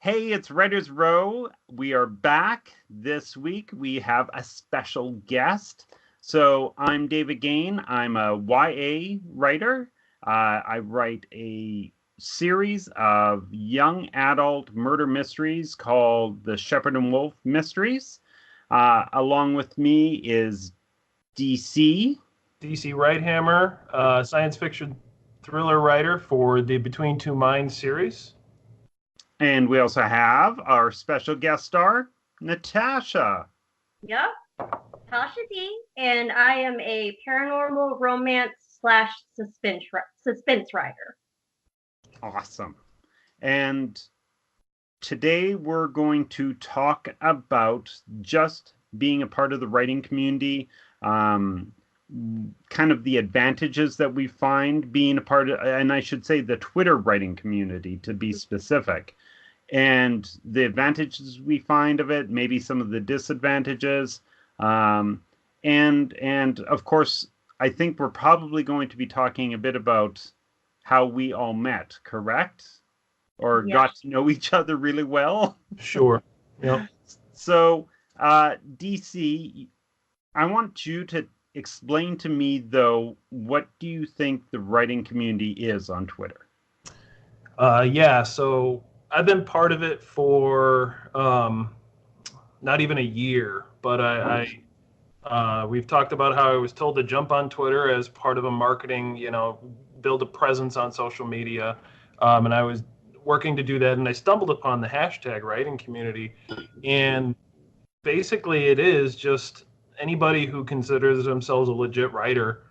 Hey, it's Writers Row. We are back this week. We have a special guest. So I'm David Gane. I'm a YA writer. I write a series of young adult murder mysteries called the Shepherd and Wolf Mysteries. Along with me is DC. DC Wright-Hammer, science fiction thriller writer for the Between Two Minds series. And we also have our special guest star, Natasha. Yep, Natasha Dee, and I am a paranormal romance slash suspense writer. Awesome. And today we're going to talk about just being a part of the writing community, kind of the advantages that we find being a part of, and I should say the Twitter writing community to be specific, and the advantages we find of it, maybe some of the disadvantages, and of course, I think we're probably going to be talking a bit about how we all met, correct? Or got to know each other really well? Sure. Yep. So, DC, I want you to explain to me, though, what do you think the writing community is on Twitter? So I've been part of it for not even a year, but we've talked about how I was told to jump on Twitter as part of a marketing, build a presence on social media, and I was working to do that, and I stumbled upon the hashtag writing community, and basically it is just anybody who considers themselves a legit writer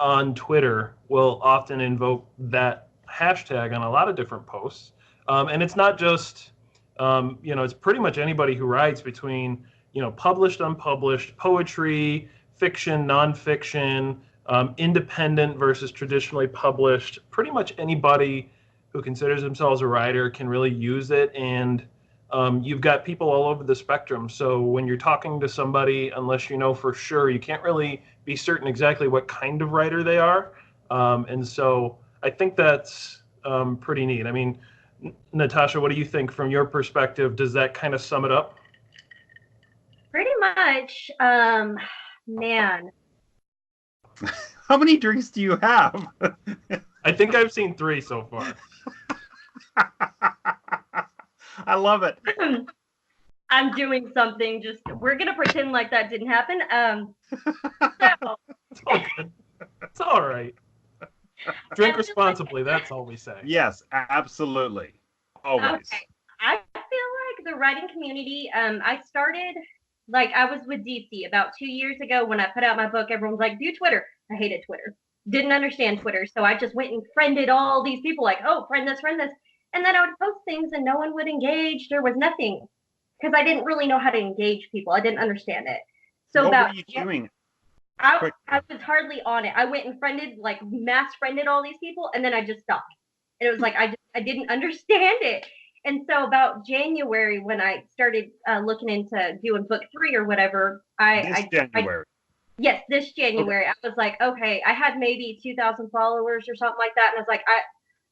on Twitter will often invoke that hashtag on a lot of different posts. And it's not just, it's pretty much anybody who writes between, published, unpublished, poetry, fiction, nonfiction, independent versus traditionally published. Pretty much anybody who considers themselves a writer can really use it. And you've got people all over the spectrum. So when you're talking to somebody, unless you know for sure, you can't really be certain exactly what kind of writer they are. And so I think that's pretty neat. I mean, Natasha, what do you think from your perspective? Does that kind of sum it up? Pretty much. Man. How many drinks do you have? I think I've seen 3 so far. I love it. I'm doing something. We're gonna pretend like that didn't happen. So. It's all good. It's all right. Drink responsibly. That's all we say. Yes, absolutely. Always. Okay. I feel like the writing community. I started I was with DC about 2 years ago when I put out my book. Everyone's like, "Do Twitter." I hated Twitter. Didn't understand Twitter, so I just went and friended all these people. Like, oh, friend this, friend this. And then I would post things and no one would engage. There was nothing because I didn't really know how to engage people. I didn't understand it. So what were you doing? I was hardly on it. I went and mass friended all these people, and then I just stopped. And it was like I didn't understand it. And so about January, when I started looking into doing book 3 or whatever, January. Yes, this January. Okay. I was like, okay, I had maybe 2,000 followers or something like that, and I was like,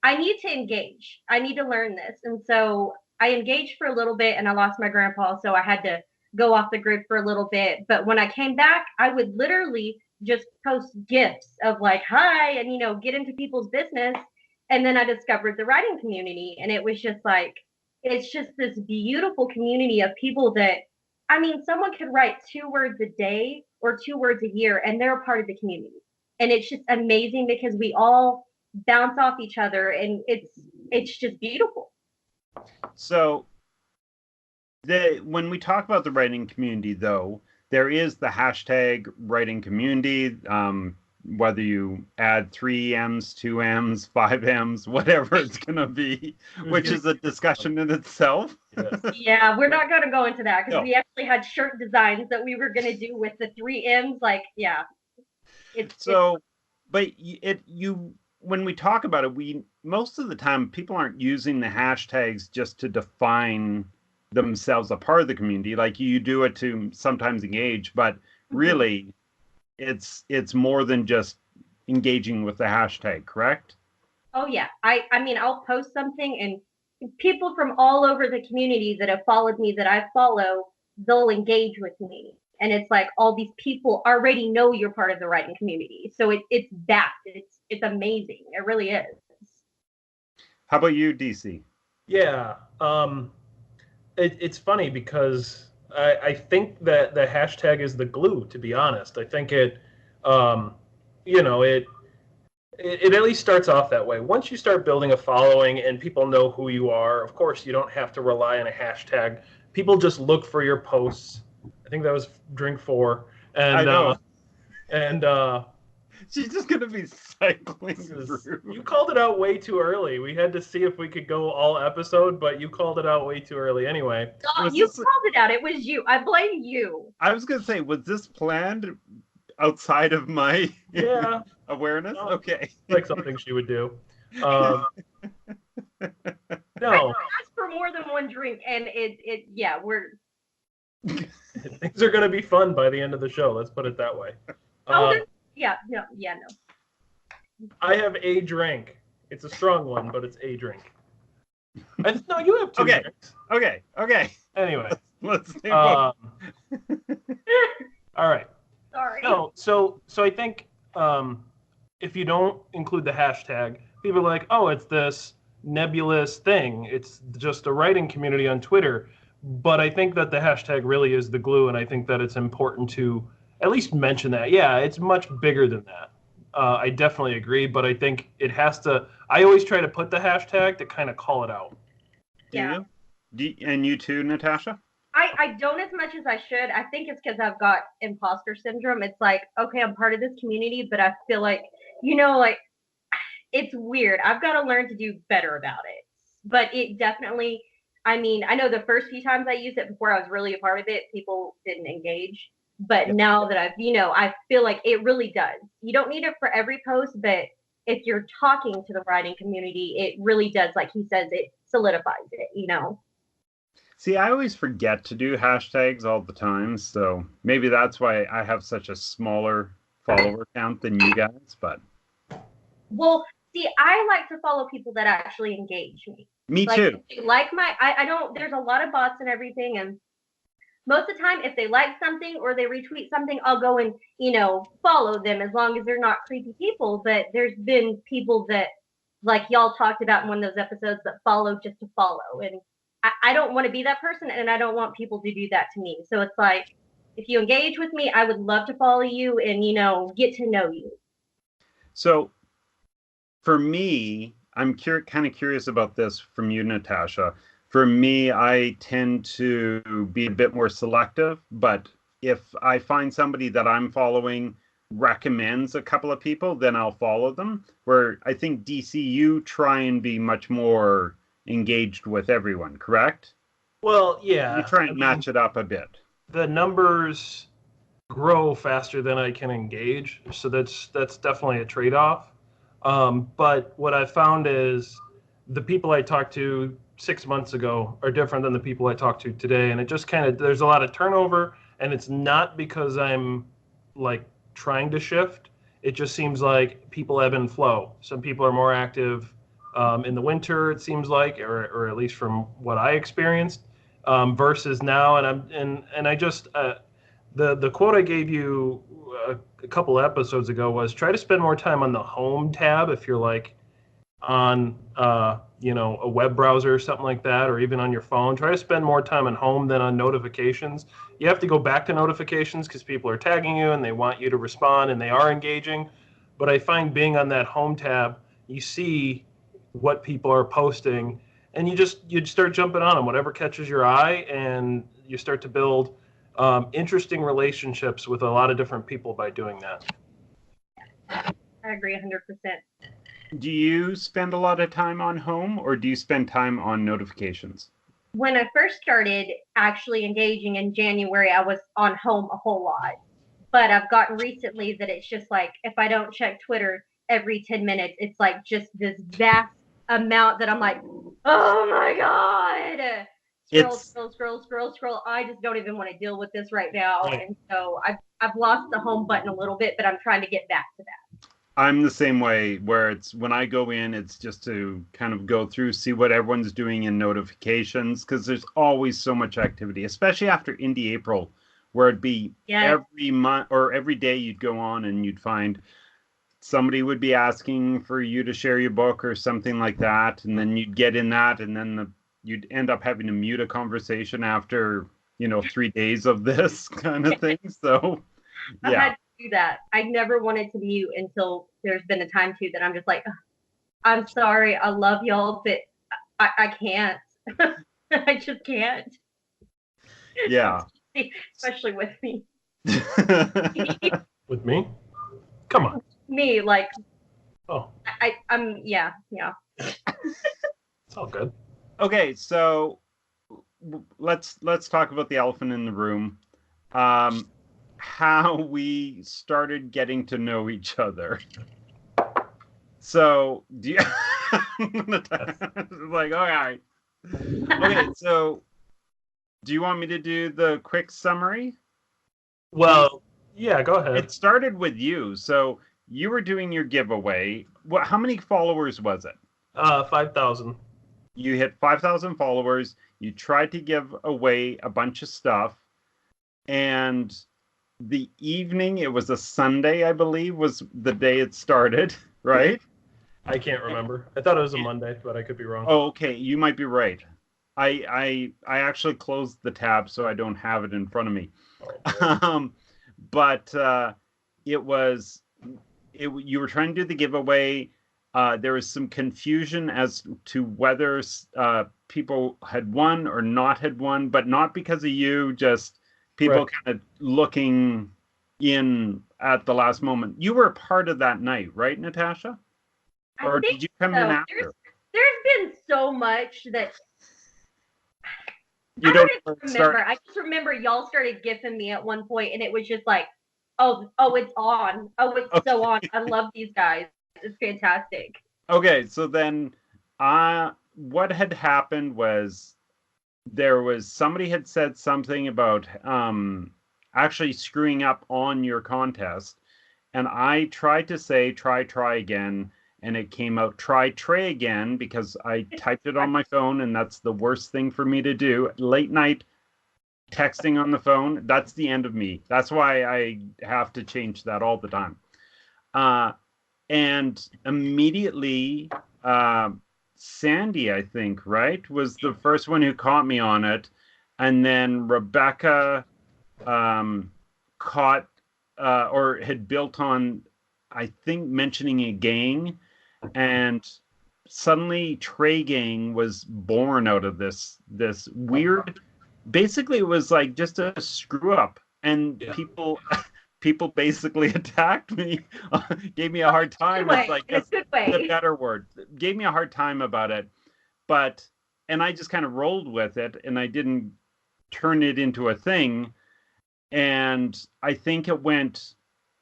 I need to engage. I need to learn this. And so I engaged for a little bit and I lost my grandpa. So I had to go off the grid for a little bit. But when I came back, I would literally just post GIFs of like, hi, and, get into people's business. And then I discovered the writing community. And it was just like, it's just this beautiful community of people that, someone could write 2 words a day or 2 words a year, and they're a part of the community. And it's just amazing because we all bounce off each other, and it's just beautiful. So when we talk about the writing community, though, there is the hashtag writing community, whether you add 3 M's, 2 M's, 5 M's, whatever it's going to be, which is a discussion in itself. Yes. Yeah, we're not going to go into that because we actually had shirt designs that we were going to do with the 3 M's. When we talk about it, most of the time people aren't using the hashtags just to define themselves a part of the community. Like you do it to sometimes engage, but really it's more than just engaging with the hashtag, correct? Oh yeah. I'll post something and people from all over the community that have followed me that I follow, they'll engage with me. And it's like all these people already know you're part of the writing community. So it's that. It's amazing. It really is. How about you, DC? Yeah. It's funny because I think that the hashtag is the glue, to be honest. I think it, you know, it at least starts off that way. Once you start building a following and people know who you are, of course, you don't have to rely on a hashtag. People just look for your posts. I think that was drink 4. And, I know. And she's just going to be cycling through. You called it out way too early. We had to see if we could go all episode, but you called it out way too early anyway. You called it out. It was you. I blame you. I was going to say, was this planned outside of my awareness? Okay. Like something she would do. No. I asked for more than one drink, and we're... Things are going to be fun by the end of the show. Let's put it that way. No. I have a drink. It's a strong one, but it's a drink. No, you have 2 drinks. Okay. Anyway. Let's take all right. Sorry. No, so I think if you don't include the hashtag, people are like, oh, it's this nebulous thing. It's just a writing community on Twitter. But I think that the hashtag really is the glue, and I think that it's important to at least mention that. Yeah, it's much bigger than that. I definitely agree, but I think it has to. I always try to put the hashtag to kind of call it out. Yeah. And you too, Natasha? I don't as much as I should. I think it's because I've got imposter syndrome. It's like, okay, I'm part of this community, but I feel like, like it's weird. I've got to learn to do better about it. But it definitely, I know the first few times I used it before I was really a part of it, people didn't engage. But now that I've, I feel like it really does. You don't need it for every post, but if you're talking to the writing community, it really does. Like he says, it solidifies it, See, I always forget to do hashtags all the time, so maybe that's why I have such a smaller follower count than you guys, but... Well, see, I like to follow people that actually engage me. Me too. Like I don't, there's a lot of bots and everything, and most of the time, if they like something or they retweet something, I'll go and, follow them as long as they're not creepy people. But there's been people that, like y'all talked about in one of those episodes, that follow just to follow. And I don't want to be that person, and I don't want people to do that to me. So it's like, if you engage with me, I would love to follow you and, get to know you. So for me, I'm kind of curious about this from you, Natasha. For me, I tend to be a bit more selective, but if I find somebody that I'm following recommends a couple of people, then I'll follow them. Where I think, DC, you try and be much more engaged with everyone, correct? Well, yeah. You try and match it up a bit. The numbers grow faster than I can engage, so that's definitely a trade-off. But what I found is the people I talk to 6 months ago are different than the people I talk to today. And it just there's a lot of turnover, and it's not because I'm like trying to shift. It just seems like people ebb and flow. Some people are more active in the winter, it seems like, or at least from what I experienced, versus now. And I just, the quote I gave you a couple episodes ago was try to spend more time on the home tab if you're like on a web browser or something like that, or even on your phone. Try to spend more time at home than on notifications. You have to go back to notifications because people are tagging you and they want you to respond and they are engaging. But I find being on that home tab, you see what people are posting, and you start jumping on them, whatever catches your eye, and you start to build interesting relationships with a lot of different people by doing that. I agree 100%. Do you spend a lot of time on home, or do you spend time on notifications? When I first started actually engaging in January, I was on home a whole lot. But I've gotten recently that it's just like, if I don't check Twitter every 10 minutes, it's like just this vast amount that I'm like, oh my God. Scroll. I just don't even want to deal with this right now. Right. And so I've lost the home button a little bit, but I'm trying to get back to that. I'm the same way, where it's when I go in, it's just to kind of go through, see what everyone's doing in notifications, because there's always so much activity, especially after Indie April, where it'd be every month or every day you'd go on and you'd find somebody would be asking for you to share your book or something like that, and then you'd get in that, and then you'd end up having to mute a conversation after 3 days of this kind of thing. So I've had to do that. I never wanted to mute until there's been a time that I'm just like, I'm sorry, I love y'all, but I can't. I just can't. Yeah. Especially with me. With me? Come on. Me, like. Oh. I'm yeah. It's all good. Okay, so let's talk about the elephant in the room. How we started getting to know each other. So, do you like, all right. Okay, so do you want me to do the quick summary? Well, yeah, go ahead. It started with you. So you were doing your giveaway. How many followers was it? 5,000. You hit 5,000 followers. You tried to give away a bunch of stuff. And the evening, it was a Sunday, I believe, was the day it started, right? I can't remember. I thought it was a Monday, but I could be wrong. Oh, okay. You might be right. I actually closed the tab, so I don't have it in front of me. Oh, but you were trying to do the giveaway. There was some confusion as to whether people had won or not had won, but not because of you, just people kind of looking in at the last moment. You were a part of that night, right, Natasha? Or did you come in after? There's been so much that you don't remember. I just remember y'all started gifting me at one point, and it was just like, oh, it's on. Oh, it's so on. I love these guys. It's fantastic. Okay, so then what had happened was somebody had said something about actually screwing up on your contest, and I tried to say try again, and it came out try again because I typed it on my phone, and that's the worst thing for me to do. Late night texting on the phone, that's the end of me. That's why I have to change that all the time. And immediately, Sandy, I think, right, was the first one who caught me on it. And then Rebecca caught or had built on, I think, mentioning a gang. And suddenly Trey Gang was born out of this weird, basically it was like just a screw up. And people basically attacked me, gave me a hard time. It's like that's the better word. Gave me a hard time about it, and I just kind of rolled with it, and I didn't turn it into a thing. And I think it went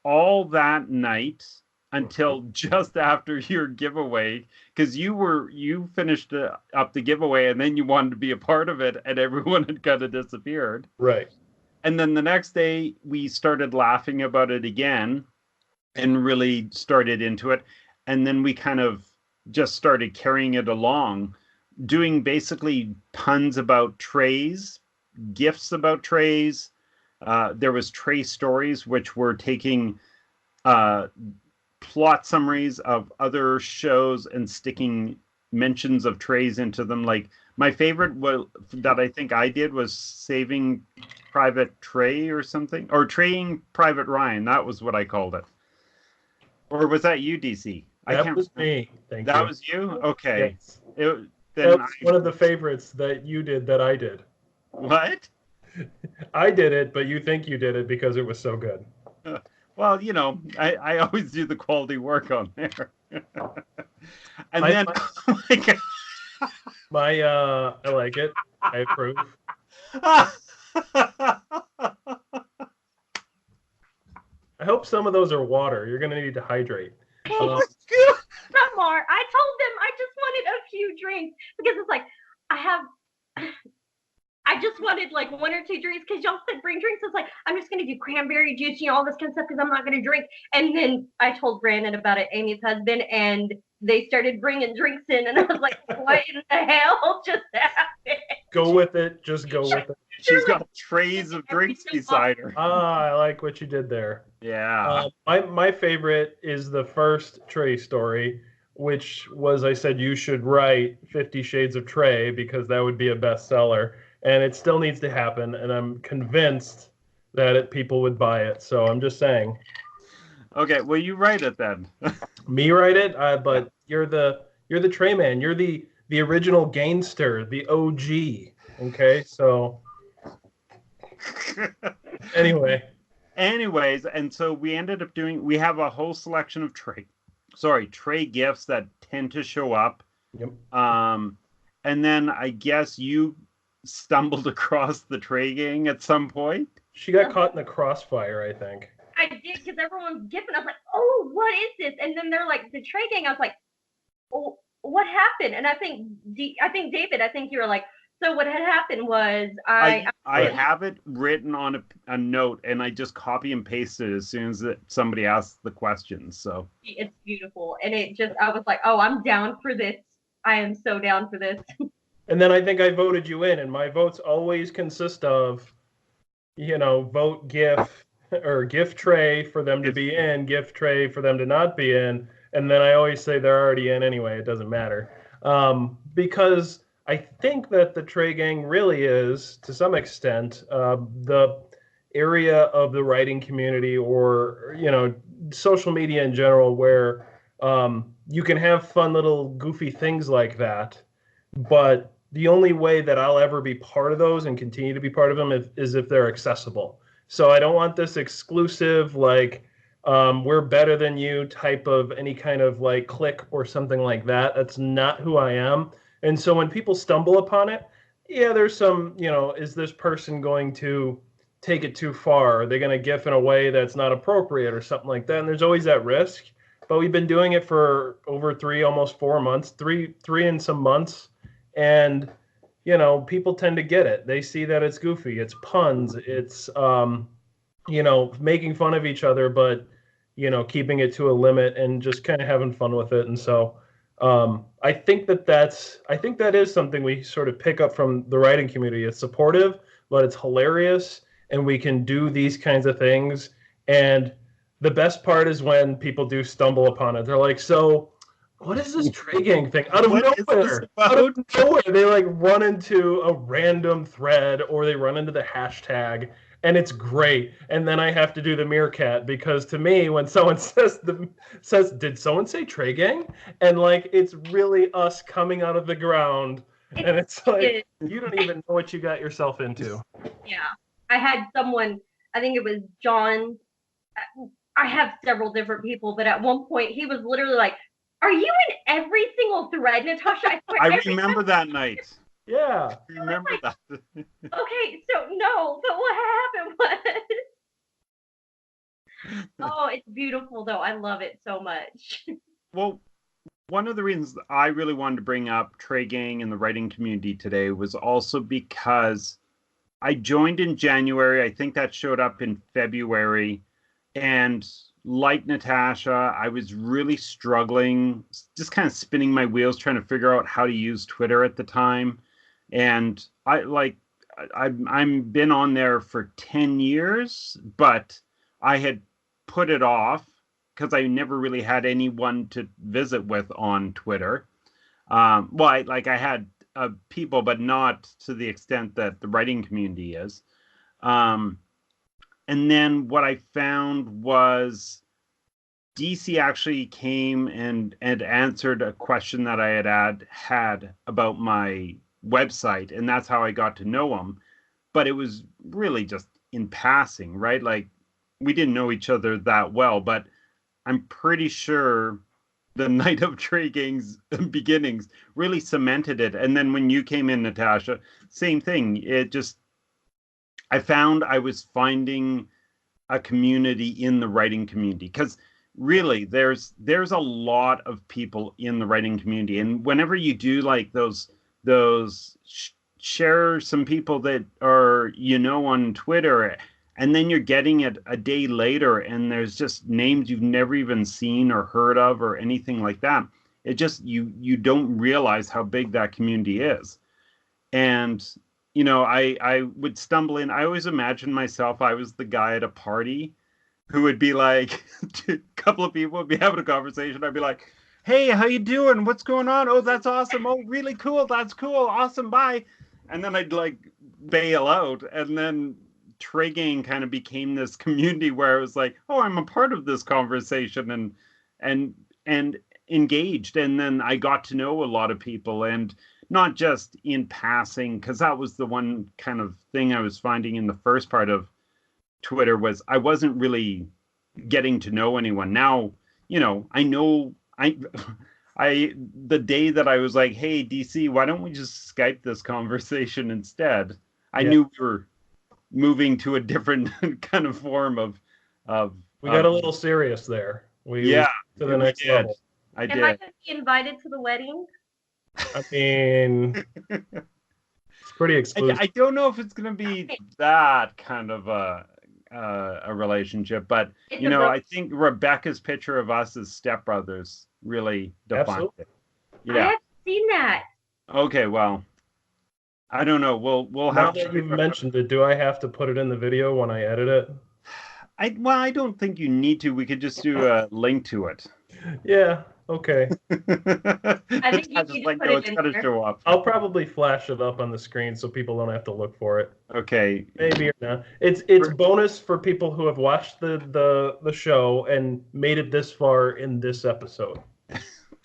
all that night until just after your giveaway, because you finished up the giveaway, and then you wanted to be a part of it, and everyone had kind of disappeared. Right. And then the next day, we started laughing about it again and really started into it. And then we kind of just started carrying it along, doing basically puns about trays, gifts about trays. There was tray stories, which were taking plot summaries of other shows and sticking mentions of trays into them. Like my favorite that I think I did was Saving Private Trey or something, or Traying Private Ryan. That was what I called it. Or was that you, DC? That was me. Thank you. That was you? Okay. Yes. That was one of the favorites that you did that I did. What? I did it, but you think you did it because it was so good. Well, I always do the quality work on there. And then, oh my God. I like it. I approve. I hope some of those are water. You're going to need to hydrate. Some are. I told them I just wanted a few drinks because it's like I I just wanted like 1 or 2 drinks because y'all said bring drinks. I was like, I'm just gonna do cranberry juice, all this kind of stuff because I'm not gonna drink. And then I told Brandon about it, Amy's husband, and they started bringing drinks in, and I was like, what in the hell just happened? Go with it. Just go with it. She's got trays of drinks beside her. I like what you did there. Yeah. My favorite is the first Trey story, which was I said you should write 50 Shades of Trey because that would be a bestseller. And it still needs to happen. And I'm convinced that people would buy it. So I'm just saying. Okay, well, you write it then. Me write it, but you're the Trey man. You're the original Ganester, the OG. Okay, so Anyways, and so we ended up we have a whole selection of Trey gifts that tend to show up. Yep. And then I guess you stumbled across the Trey gang at some point. She got caught in the crossfire, I think. I did because everyone's gifting. I was like, oh, what is this? And then they're like, the Trey gang. I was like, oh, what happened? And I think David, you were like, so what had happened was I have it written on a note, and I just copy and paste it as soon as somebody asks the question. So it's beautiful, and I was like, oh, I'm down for this. I am so down for this. And then I think I voted you in, and my votes always consist of, vote GIF or gift tray for them to be in, gift tray for them to not be in, and then I always say they're already in anyway. It doesn't matter, because I think that the Trey gang really is, to some extent, the area of the writing community or, social media in general where you can have fun little goofy things like that. But the only way that I'll ever be part of those and continue to be part of them is if they're accessible. So I don't want this exclusive, we're better than you type of any kind of click or something like that. That's not who I am. And so when people stumble upon it, there's some, is this person going to take it too far? Are they going to GIF in a way that's not appropriate or something like that? And there's always that risk. But we've been doing it for over 3, almost 4 months, three and some months. And, people tend to get it. They see that it's goofy, it's puns, it's, making fun of each other, but, keeping it to a limit and just kind of having fun with it. And so I think that is something we sort of pick up from the writing community. It's supportive, but it's hilarious, and we can do these kinds of things. And the best part is when people do stumble upon it. They're like, so what is this Trey gang thing? Out of nowhere, they run into a random thread or they run into the hashtag, and it's great. And then I have to do the meerkat, because to me, when someone says, did someone say Trey gang? And it's really us coming out of the ground, and it's like, you don't even know what you got yourself into. Yeah. I had someone, I think it was John. I have several different people, but at one point he was literally like, are you in every single thread, Natasha? I remember that night. Yeah. I remember that. Okay, so no, but what happened was... Oh, it's beautiful, though. I love it so much. Well, one of the reasons I really wanted to bring up Trey gang and the writing community today was also because I joined in January. I think that showed up in February. And like Natasha, I was really struggling, just kind of spinning my wheels, trying to figure out how to use Twitter at the time. And I've been on there for 10 years, but I had put it off because I never really had anyone to visit with on Twitter. I had people, but not to the extent that the writing community is. And then what I found was DC actually came and answered a question that I had about my website, and that's how I got to know him. But it was really just in passing, right? We didn't know each other that well, but I'm pretty sure the Night of Trey Gang's beginnings really cemented it. And then when you came in, Natasha, same thing. I found I was finding a community in the writing community, because really there's a lot of people in the writing community. And whenever you do those share some people that are, on Twitter, and then you're getting it a day later and there's just names you've never even seen or heard of or anything like that. It just, you don't realize how big that community is. And, I would stumble in. I always imagined myself, I was the guy at a party who would be like, a couple of people would be having a conversation. I'd be like, hey, how you doing? What's going on? Oh, that's awesome. Oh, really cool. That's cool. Awesome. Bye. And then I'd like bail out. And then Gane kind of became this community where I was like, oh, I'm a part of this conversation and engaged. And then I got to know a lot of people, and not just in passing, because that was the one kind of thing I was finding in the first part of Twitter was I wasn't really getting to know anyone. Now, I know the day that I was like, hey, DC, why don't we just Skype this conversation instead? I knew we were moving to a different kind of form of we got a little serious there. We to the next level. Am I going to be invited to the wedding? I mean, it's pretty exclusive. I don't know if it's going to be that kind of a relationship, but I think Rebecca's picture of us as stepbrothers really defined it. Yeah, I haven't seen that. Okay, well, I don't know. We'll have. Now that you've mentioned it, do I have to put it in the video when I edit it? I don't think you need to. We could just do a link to it. Yeah. Okay. I think you just put it in there. Show up. I'll probably flash it up on the screen so people don't have to look for it. Okay. Maybe or not. It's bonus for people who have watched the show and made it this far in this episode.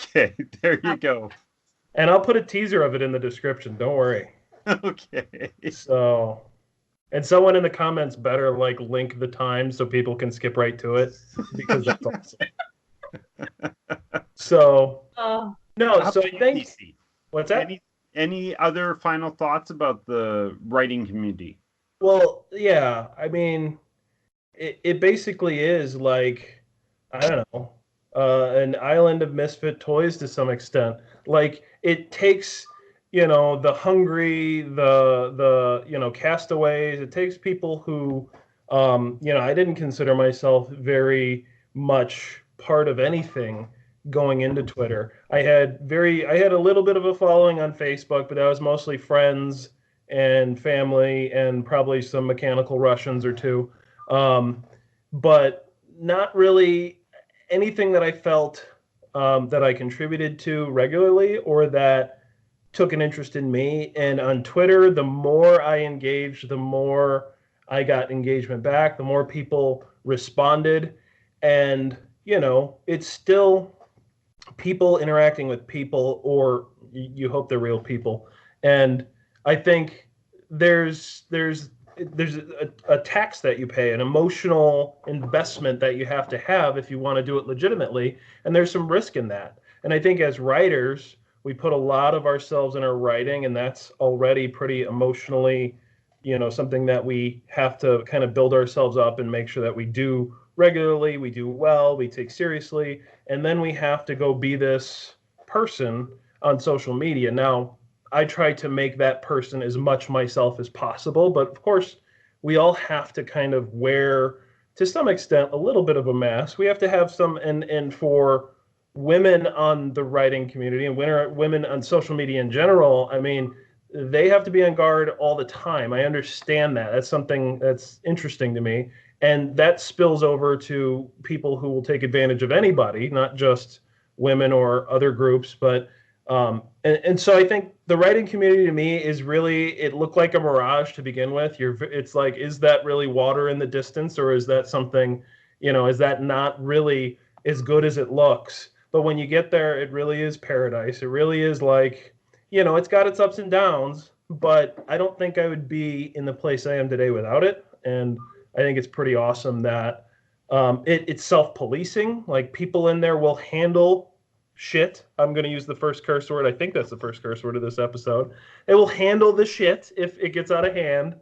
Okay, there you go. And I'll put a teaser of it in the description. Don't worry. Okay. So, and someone in the comments better link the time so people can skip right to it, because that's awesome. So, no, so I think DC. What's that? Any other final thoughts about the writing community? Well, yeah, I mean, it basically is I don't know, an island of misfit toys to some extent. It takes, the hungry, the castaways. It takes people who, I didn't consider myself very much part of anything going into Twitter. I had a little bit of a following on Facebook, but that was mostly friends and family and probably some mechanical Russians or two. But not really anything that I felt that I contributed to regularly or that took an interest in me. And on Twitter, the more I engaged, the more I got engagement back, the more people responded. And, it's still people interacting with people, or you hope they're real people. And I think there's a tax that you pay, an emotional investment that you have to have if you want to do it legitimately. And there's some risk in that. And I think as writers, we put a lot of ourselves in our writing, and that's already pretty emotionally, something that we have to kind of build ourselves up and make sure that we do regularly, we do well, we take seriously, and then we have to go be this person on social media. Now, I try to make that person as much myself as possible, but of course, we all have to kind of wear, to some extent, a little bit of a mask. We have to have some, and for women on the writing community and women on social media in general, I mean, they have to be on guard all the time. I understand that. That's something that's interesting to me. And that spills over to people who will take advantage of anybody, not just women or other groups. But and so I think the writing community to me is really, it looked like a mirage to begin with. It's like, is that really water in the distance, or is that something, is that not really as good as it looks? But when you get there, it really is paradise. It really is it's got its ups and downs, but I don't think I would be in the place I am today without it. And I think it's pretty awesome that it's self-policing. People in there will handle shit. I'm going to use the first curse word. I think that's the first curse word of this episode. They will handle the shit if it gets out of hand.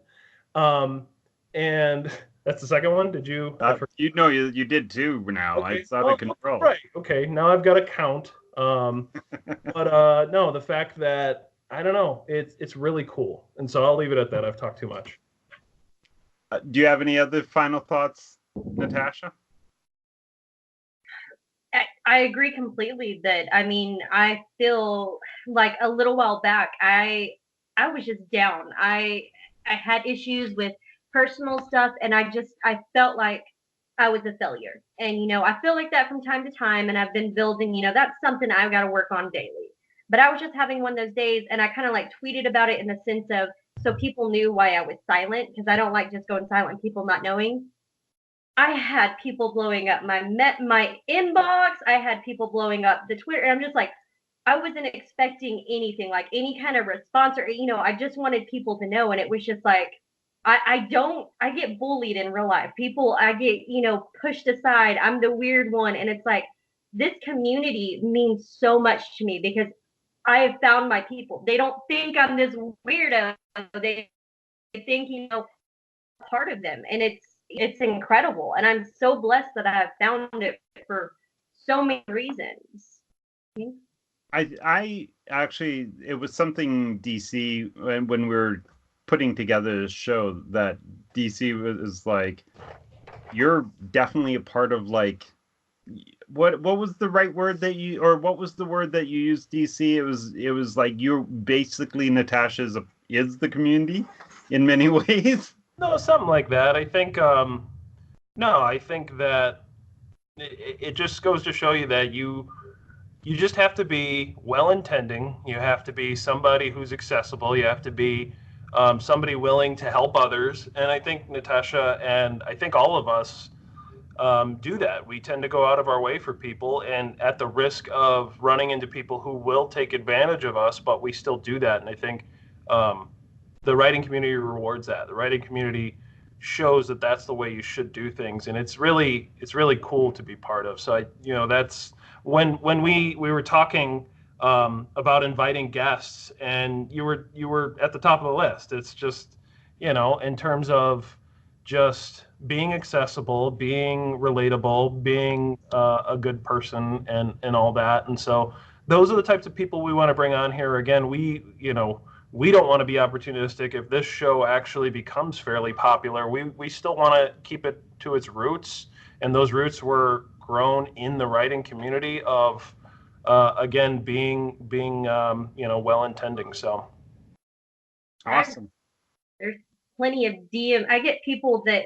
And that's the second one. Did you? You did too now. Okay. It's out of control. Right. Okay. Now I've got to count. But no, the fact that I don't know. It's really cool. And so I'll leave it at that. I've talked too much. Do you have any other final thoughts, Natasha? I agree completely that, I mean, I feel like a little while back, I was just down. I had issues with personal stuff, and I felt like I was a failure. And I feel like that from time to time, and I've been building, that's something I've got to work on daily. But I was just having one of those days, and I kind of like tweeted about it in the sense of so people knew why I was silent, because I don't like just going silent, people not knowing. I had people blowing up my inbox. I had people blowing up the Twitter, and I'm just like, I wasn't expecting anything, like any kind of response, or I just wanted people to know, and it was just like, I get bullied in real life. People, I get pushed aside. I'm the weird one, and it's like this community means so much to me because I have found my people. They don't think I'm this weirdo. They think part of them, and it's incredible, and I'm so blessed that I have found it for so many reasons. I actually, it was something DC, when we were putting together this show, that DC was like, you're definitely a part of, like, what was the right word that you, or what was the word that you used, DC? It was like, you're basically, Natasha is the community in many ways. No, something like that. I think no, I think that it just goes to show you that you just have to be well-intending. You have to be somebody who's accessible. You have to be somebody willing to help others. And I think Natasha and I think all of us do that. We tend to go out of our way for people, and at the risk of running into people who will take advantage of us, but we still do that. And I think the writing community rewards that. The writing community shows that that's the way you should do things, and it's really cool to be part of. So that's when we were talking about inviting guests, and you were at the top of the list. It's just in terms of just being accessible, being relatable, being a good person, and all that. And so those are the types of people we want to bring on here. Again, we don't want to be opportunistic. If this show actually becomes fairly popular, we still want to keep it to its roots, and those roots were grown in the writing community of again being well-intending. So awesome. There's plenty of DM. I get people that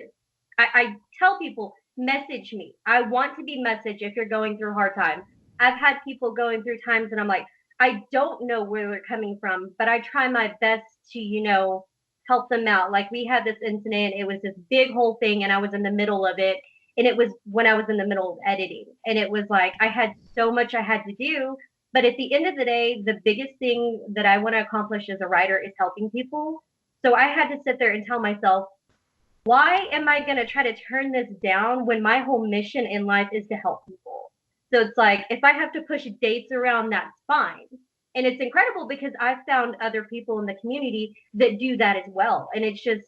I tell people, message me. I want to be messaged if you're going through a hard time. I've had people going through times, and I'm like, I don't know where they're coming from, but I try my best to, help them out. Like, we had this incident. It was this big whole thing, and I was in the middle of it. And it was when I was in the middle of editing. And it was like, I had so much I had to do. But at the end of the day, the biggest thing that I want to accomplish as a writer is helping people. So I had to sit there and tell myself, why am I going to try to turn this down when my whole mission in life is to help people? So it's like, if I have to push dates around, that's fine. And it's incredible because I've found other people in the community that do that as well. And it's just,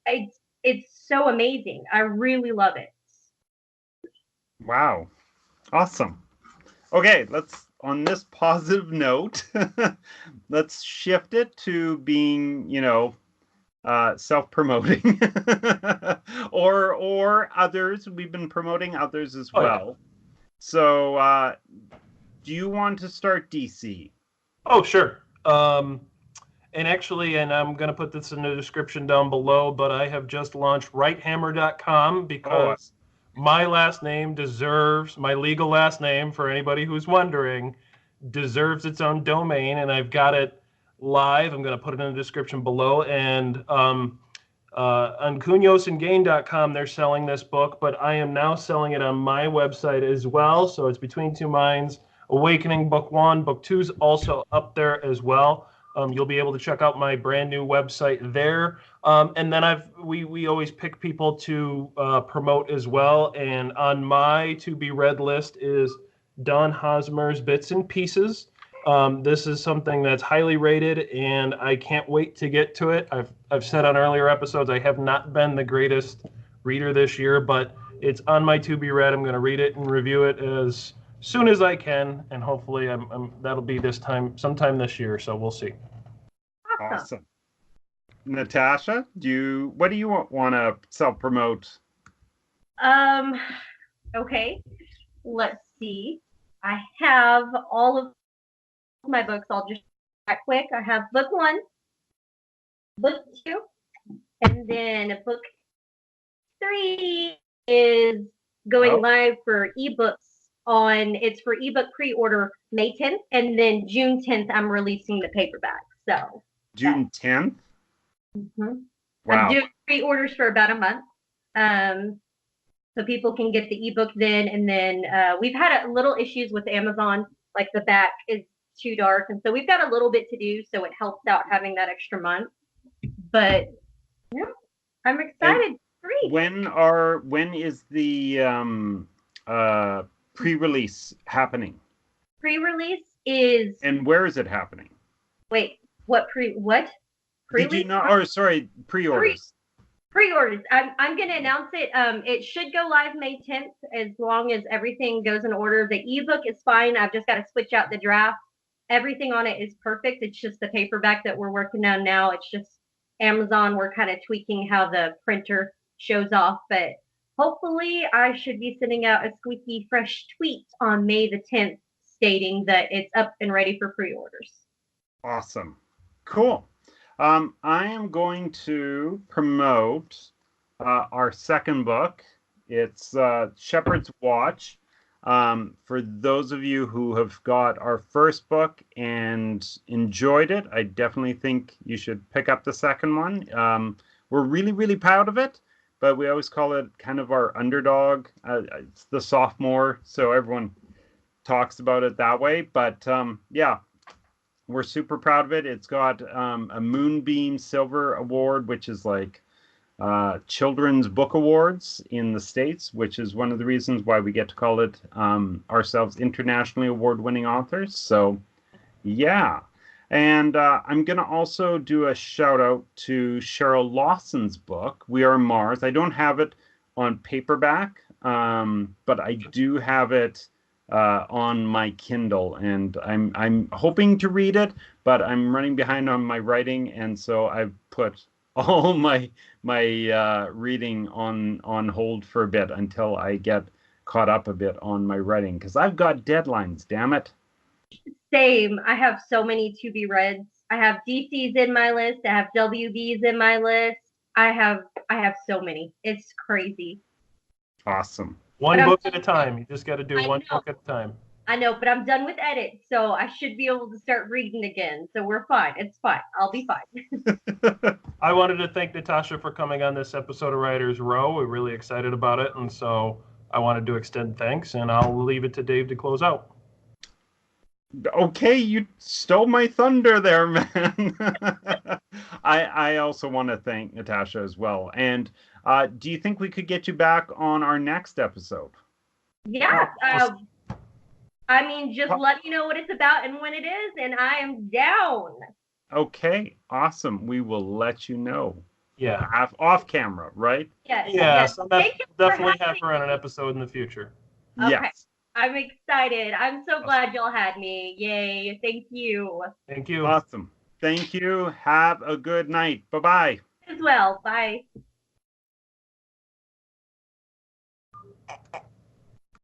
it's so amazing. I really love it. Wow. Awesome. Okay, on this positive note, let's shift it to being, self-promoting or others. We've been promoting others as well. Yeah. So, do you want to start, DC? Oh, sure. And actually, and I'm going to put this in the description down below, but I have just launched Wright-Hammer.com because my last name deserves, my legal last name, for anybody who's wondering, deserves its own domain, and I've got it live. I'm going to put it in the description below. And on CunhosandGane.com, they're selling this book, but I am now selling it on my website as well. So it's Between Two Minds, Awakening Book 1. Book 2 is also up there as well. You'll be able to check out my brand new website there. And then we always pick people to promote as well. And on my to be read list is Don Hosmer's Bits and Pieces. This is something that's highly rated, and I can't wait to get to it. I've said on earlier episodes I have not been the greatest reader this year, but it's on my to be read. I'm going to read it and review it as soon as I can, and hopefully that'll be sometime this year. So we'll see. Awesome. Natasha, what do you want to self-promote? Okay. Let's see. I have all of my books. I'll just that quick. I have book 1, book 2, and then book 3 is going live for ebooks it's for ebook pre-order May 10th, and then June 10th I'm releasing the paperback. So June 10th? Mm-hmm. Wow. I'm doing pre-orders for about a month. So people can get the ebook then, and then we've had a little issues with Amazon, like the back is too dark, and so we've got a little bit to do, so it helps out having that extra month. But yeah, I'm excited to read. When is the pre-release happening? Pre-release is And where is it happening? Wait, what pre-release? Did you not? Or sorry, pre-orders. Pre-orders. I'm going to announce it. It should go live May 10th as long as everything goes in order. The ebook is fine. I've just got to switch out the draft. Everything on it is perfect. It's just the paperback that we're working on now. It's just Amazon. We're kind of tweaking how the printer shows off, but hopefully I should be sending out a squeaky fresh tweet on May the 10th stating that it's up and ready for pre-orders. Awesome. Cool. I am going to promote our second book. It's Shepherd's Watch. For those of you who have got our first book and enjoyed it, I definitely think you should pick up the second one. We're really, really proud of it, but we always call it kind of our underdog. It's the sophomore, so everyone talks about it that way. But yeah. We're super proud of it. It's got a Moonbeam Silver Award, which is like children's book awards in the States, which is one of the reasons why we get to call it ourselves internationally award-winning authors. So, yeah. And I'm going to also do a shout out to Cheryl Lawson's book, We Are Mars. I don't have it on paperback, but I do have it on my Kindle, and I'm hoping to read it, but I'm running behind on my writing, and so I've put all my reading on hold for a bit until I get caught up a bit on my writing, because I've got deadlines, damn it. Same. I have so many to be reads. I have DCs in my list. I have WBs in my list. I have so many. It's crazy. Awesome. One book at a time. You just got to do one book at a time. I know, but I'm done with edits, so I should be able to start reading again. So we're fine. It's fine. I'll be fine. I wanted to thank Natasha for coming on this episode of Writers Row. We're really excited about it, and so I wanted to extend thanks, and I'll leave it to Dave to close out. Okay, you stole my thunder there, man. I also want to thank Natasha as well. And do you think we could get you back on our next episode? Yeah. I mean, just let me know what it's about and when it is, and I am down. Okay, awesome. We will let you know. Yeah. Off camera, right? Yes. Yeah, so definitely have her on an episode in the future. Okay. Yes. I'm excited. I'm so glad y'all had me. Yay. Thank you. Thank you. Awesome. Thank you. Have a good night. Bye-bye. As well. Bye.